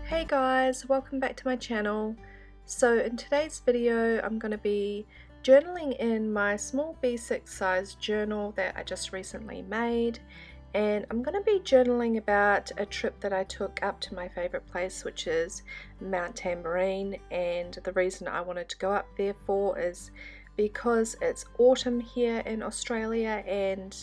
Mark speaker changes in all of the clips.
Speaker 1: Hey guys, welcome back to my channel. So in today's video I'm going to be journaling in my small B6 size journal that I just recently made, and I'm going to be journaling about a trip that I took up to my favorite place, which is Mount Tamborine. And the reason I wanted to go up there for is because it's autumn here in Australia, and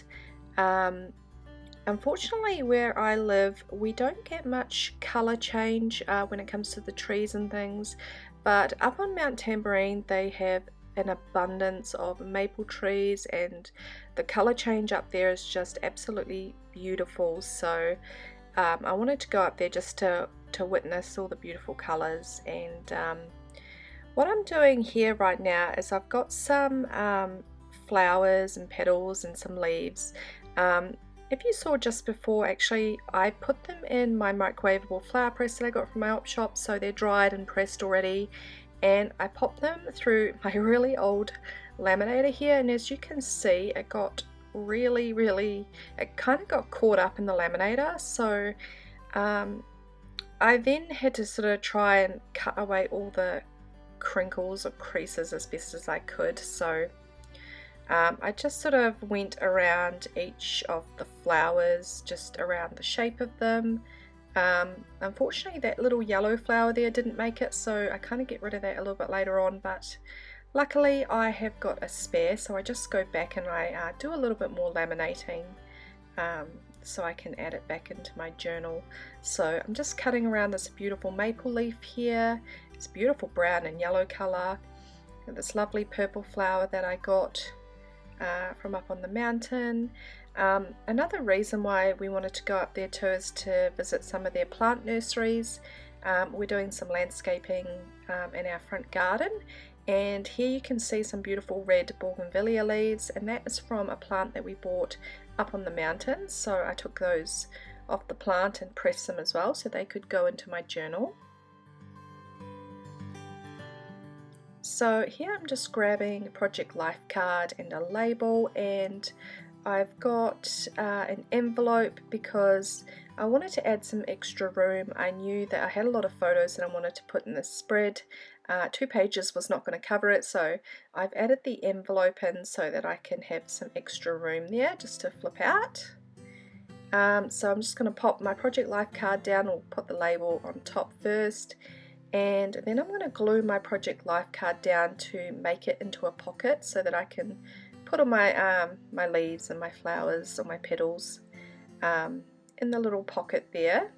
Speaker 1: unfortunately, where I live, we don't get much colour change when it comes to the trees and things, but up on Mount Tamborine they have an abundance of maple trees, and the colour change up there is just absolutely beautiful. So I wanted to go up there just to witness all the beautiful colours. And what I'm doing here right now is I've got some flowers and petals and some leaves. If you saw just before, actually I put them in my microwavable flower press that I got from my op shop, so they're dried and pressed already, and I popped them through my really old laminator here, and as you can see it got it kind of got caught up in the laminator. So I then had to sort of try and cut away all the crinkles or creases as best as I could. So I just sort of went around each of the flowers, just around the shape of them. Unfortunately that little yellow flower there didn't make it, so I kind of get rid of that a little bit later on, but luckily I have got a spare, so I just go back and I do a little bit more laminating so I can add it back into my journal. So I'm just cutting around this beautiful maple leaf here. It's beautiful brown and yellow colour. And this lovely purple flower that I got from up on the mountain. Another reason why we wanted to go up there too is to visit some of their plant nurseries. We're doing some landscaping in our front garden, and here you can see some beautiful red bougainvillea leaves, and that is from a plant that we bought up on the mountain. So I took those off the plant and pressed them as well so they could go into my journal. So here I'm just grabbing a project life card and a label, and I've got an envelope because I wanted to add some extra room. I knew that I had a lot of photos that I wanted to put in this spread. 2 pages was not going to cover it, so I've added the envelope in so that I can have some extra room there just to flip out. So I'm just going to pop my project life card down, or put the label on top first. And then I'm going to glue my project life card down to make it into a pocket so that I can put all my my leaves and my flowers or my petals in the little pocket there.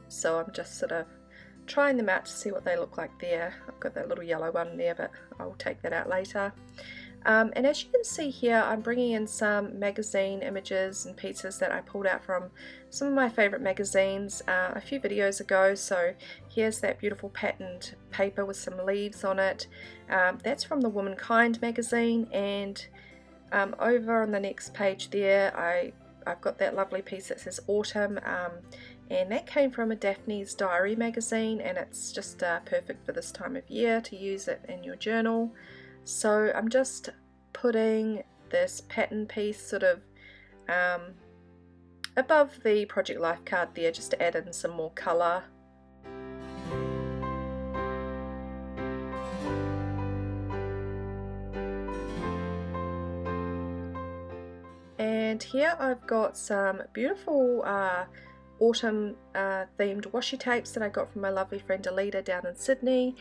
Speaker 1: So I'm just sort of trying them out to see what they look like there. I've got that little yellow one there, but I'll take that out later. And as you can see here, I'm bringing in some magazine images and pieces that I pulled out from some of my favorite magazines a few videos ago. So here's that beautiful patterned paper with some leaves on it. That's from the Womankind magazine, and over on the next page there I've got that lovely piece that says Autumn, and that came from a Daphne's Diary magazine, and it's just perfect for this time of year to use it in your journal. So I'm just putting this pattern piece sort of above the project life card there, just to add in some more colour. And here I've got some beautiful autumn themed washi tapes that I got from my lovely friend Alita down in Sydney.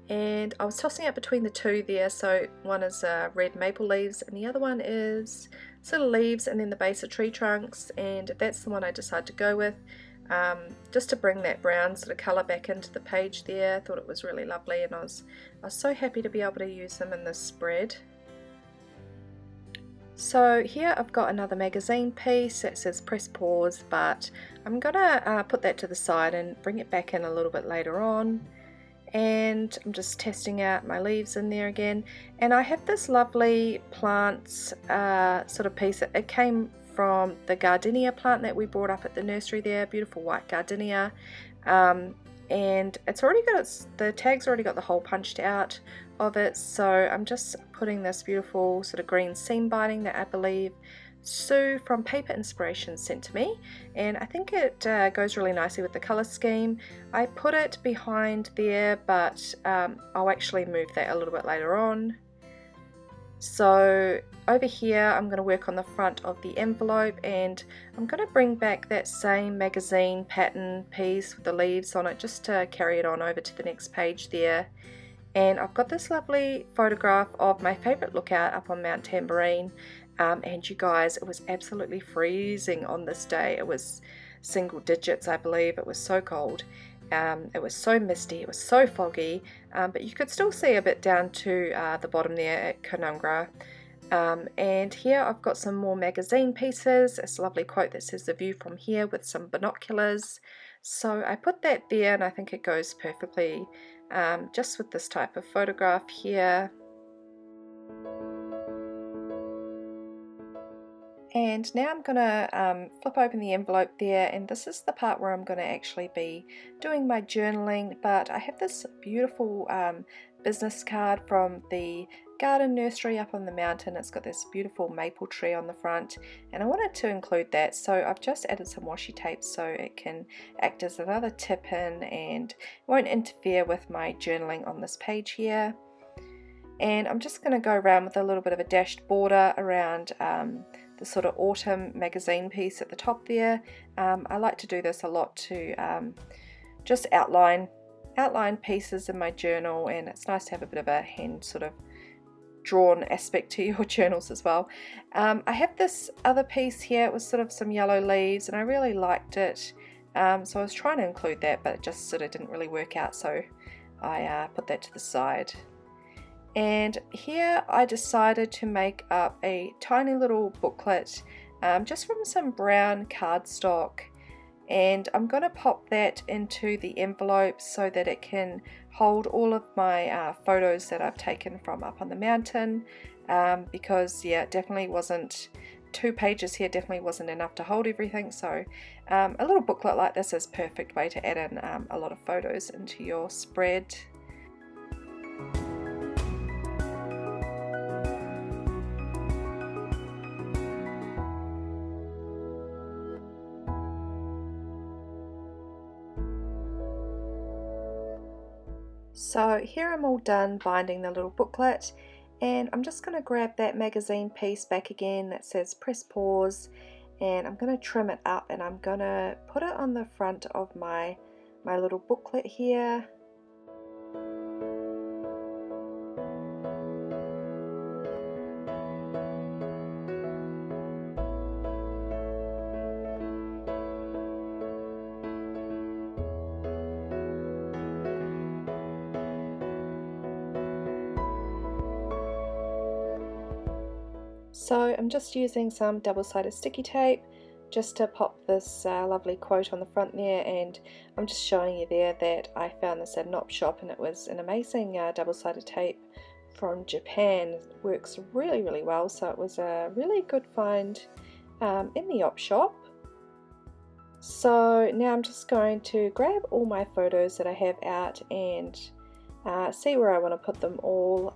Speaker 1: And I was tossing up between the two there, so one is red maple leaves and the other one is sort of leaves and then the base of tree trunks, and that's the one I decided to go with, just to bring that brown sort of colour back into the page there. I thought it was really lovely, and I was so happy to be able to use them in this spread. So here I've got another magazine piece that says press pause, but I'm gonna put that to the side and bring it back in a little bit later on. And I'm just testing out my leaves in there again, and I have this lovely plants sort of piece. It came from the gardenia plant that we brought up at the nursery there, beautiful white gardenia, and it's already got the tag's already got the hole punched out of it, so I'm just putting this beautiful sort of green seam binding that I believe Sue from Paper Inspiration sent to me, and I think it goes really nicely with the colour scheme. I put it behind there, but I'll actually move that a little bit later on. So over here I'm going to work on the front of the envelope, and I'm going to bring back that same magazine pattern piece with the leaves on it just to carry it on over to the next page there. And I've got this lovely photograph of my favourite lookout up on Mount Tambourine, and you guys, it was absolutely freezing on this day. It was single digits, I believe. It was so cold. It was so misty, it was so foggy, but you could still see a bit down to the bottom there at Conungra. And here I've got some more magazine pieces. It's a lovely quote that says "the view from here" with some binoculars. So I put that there, and I think it goes perfectly just with this type of photograph here. And now I'm going to flip open the envelope there, and this is the part where I'm going to actually be doing my journaling. But I have this beautiful business card from the garden nursery up on the mountain. It's got this beautiful maple tree on the front, and I wanted to include that, so I've just added some washi tape so it can act as another tip in and won't interfere with my journaling on this page here. And I'm just going to go around with a little bit of a dashed border around the sort of autumn magazine piece at the top there. I like to do this a lot to just outline pieces in my journal, and it's nice to have a bit of a hand sort of drawn aspect to your journals as well. I have this other piece here. It was sort of some yellow leaves, and I really liked it, so I was trying to include that, but it just sort of didn't really work out, so I put that to the side. And here I decided to make up a tiny little booklet just from some brown cardstock, and I'm going to pop that into the envelope so that it can hold all of my photos that I've taken from up on the mountain, because yeah, it definitely wasn't, 2 pages here definitely wasn't enough to hold everything, so a little booklet like this is a perfect way to add in a lot of photos into your spread. So here I'm all done binding the little booklet, and I'm just going to grab that magazine piece back again that says press pause, and I'm going to trim it up, and I'm going to put it on the front of my little booklet here. So I'm just using some double-sided sticky tape just to pop this lovely quote on the front there, and I'm just showing you there that I found this at an op shop, and it was an amazing double-sided tape from Japan. It works really, really well, so it was a really good find in the op shop. So now I'm just going to grab all my photos that I have out and see where I want to put them all.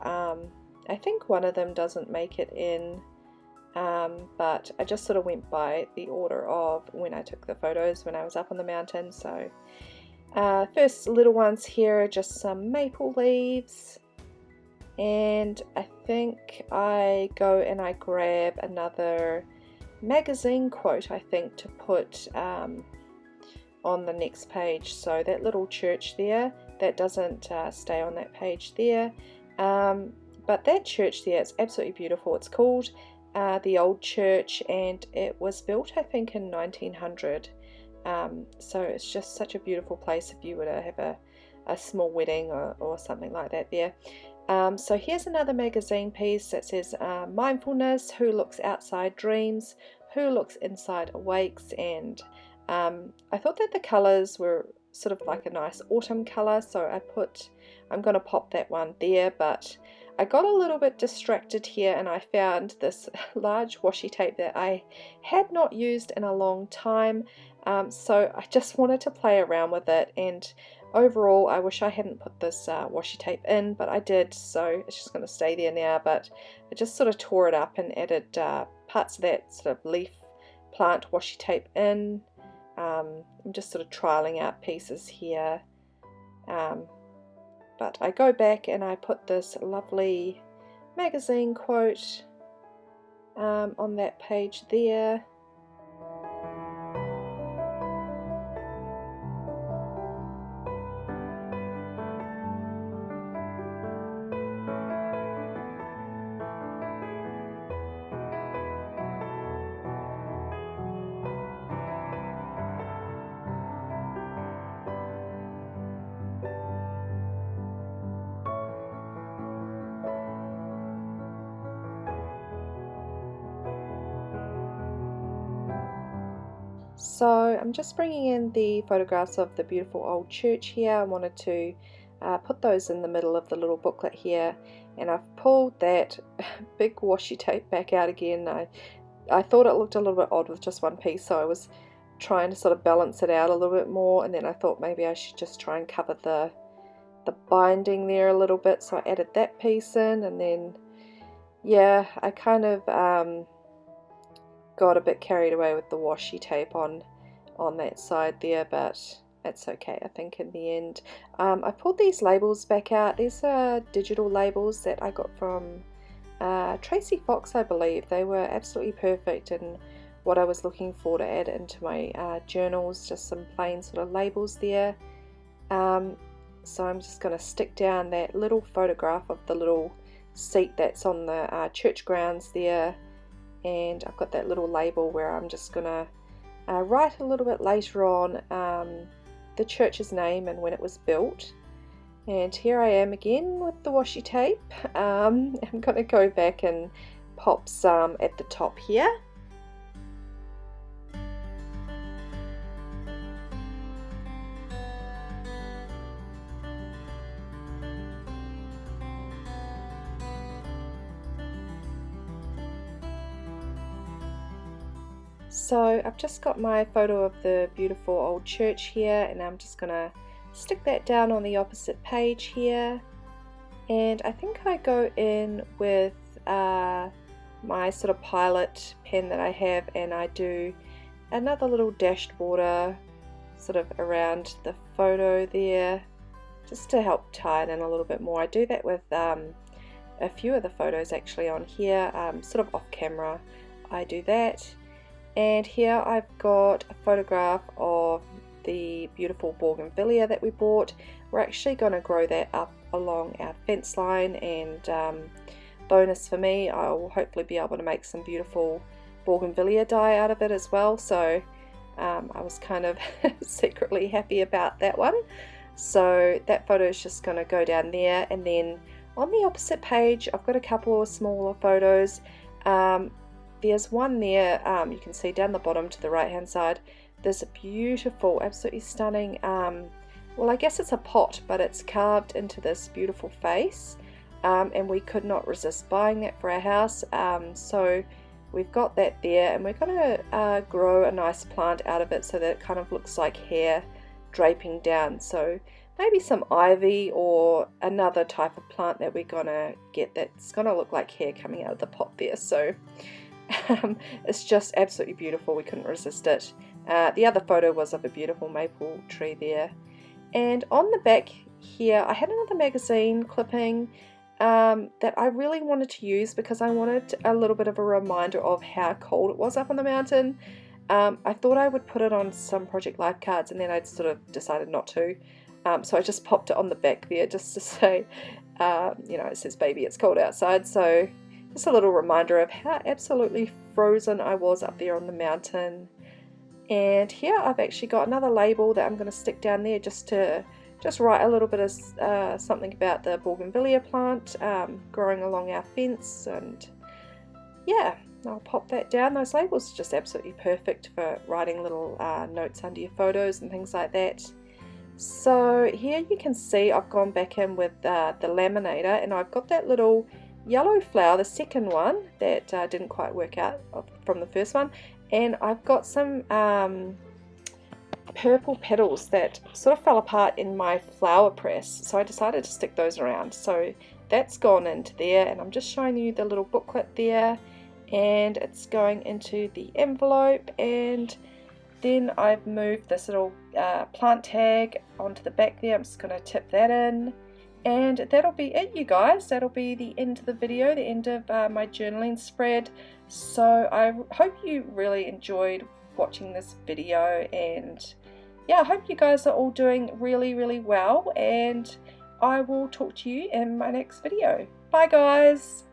Speaker 1: I think one of them doesn't make it in, but I just sort of went by the order of when I took the photos when I was up on the mountain. So first little ones here are just some maple leaves, and I think I go and I grab another magazine quote, I think, to put on the next page. So that little church there, that doesn't stay on that page there, but that church there, it's absolutely beautiful. It's called the Old Church, and it was built, I think, in 1900. So it's just such a beautiful place if you were to have a small wedding or something like that there. So here's another magazine piece that says mindfulness, who looks outside dreams, who looks inside awakes, and I thought that the colors were sort of like a nice autumn color, so I'm going to pop that one there, but I got a little bit distracted here and I found this large washi tape that I had not used in a long time, so I just wanted to play around with it, and overall I wish I hadn't put this washi tape in, but I did, so it's just going to stay there now. But I just sort of tore it up and added parts of that sort of leaf plant washi tape in. I'm just sort of trialing out pieces here, but I go back and I put this lovely magazine quote on that page there. So I'm just bringing in the photographs of the beautiful old church here. I wanted to put those in the middle of the little booklet here, and I've pulled that big washi tape back out again. I thought it looked a little bit odd with just one piece, so I was trying to sort of balance it out a little bit more, and then I thought maybe I should just try and cover the binding there a little bit, so I added that piece in, and then yeah, I kind of got a bit carried away with the washi tape on that side there, but that's okay, I think, in the end. I pulled these labels back out. These are digital labels that I got from Tracy Fox, I believe. They were absolutely perfect and what I was looking for to add into my journals, just some plain sort of labels there. So I'm just going to stick down that little photograph of the little seat that's on the church grounds there, and I've got that little label where I'm just going to write a little bit later on the church's name and when it was built. And here I am again with the washi tape. I'm going to go back and pop some at the top here. So I've just got my photo of the beautiful old church here, and I'm just going to stick that down on the opposite page here. And I think I go in with my sort of pilot pen that I have, and I do another little dashed border sort of around the photo there, just to help tie it in a little bit more. I do that with a few of the photos actually on here, sort of off camera I do that. And here I've got a photograph of the beautiful bougainvillea that we bought. We're actually going to grow that up along our fence line, and bonus for me, I will hopefully be able to make some beautiful bougainvillea dye out of it as well. So I was kind of secretly happy about that one. So that photo is just going to go down there, and then on the opposite page I've got a couple of smaller photos. There's one there, you can see down the bottom to the right hand side, there's a beautiful, absolutely stunning, well, I guess it's a pot, but it's carved into this beautiful face, and we could not resist buying that for our house. So we've got that there, and we're going to grow a nice plant out of it so that it kind of looks like hair draping down. So maybe some ivy or another type of plant that we're going to get that's going to look like hair coming out of the pot there. So it's just absolutely beautiful. We couldn't resist it. The other photo was of a beautiful maple tree there. And on the back here I had another magazine clipping that I really wanted to use because I wanted a little bit of a reminder of how cold it was up on the mountain. I thought I would put it on some Project Life cards, and then I'd sort of decided not to. So I just popped it on the back there just to say, you know, it says baby it's cold outside. So just a little reminder of how absolutely frozen I was up there on the mountain. And here I've actually got another label that I'm going to stick down there just to write a little bit of something about the bougainvillea plant growing along our fence. And yeah, I'll pop that down. Those labels are just absolutely perfect for writing little notes under your photos and things like that. So here you can see I've gone back in with the laminator, and I've got that little yellow flower, the second one that didn't quite work out from the first one, and I've got some purple petals that sort of fell apart in my flower press, so I decided to stick those around. So that's gone into there, and I'm just showing you the little booklet there, and it's going into the envelope. And then I've moved this little plant tag onto the back there. I'm just going to tip that in, and that'll be it, you guys. That'll be the end of the video, the end of my journaling spread. So I hope you really enjoyed watching this video, and yeah, I hope you guys are all doing really well, and I will talk to you in my next video. Bye guys!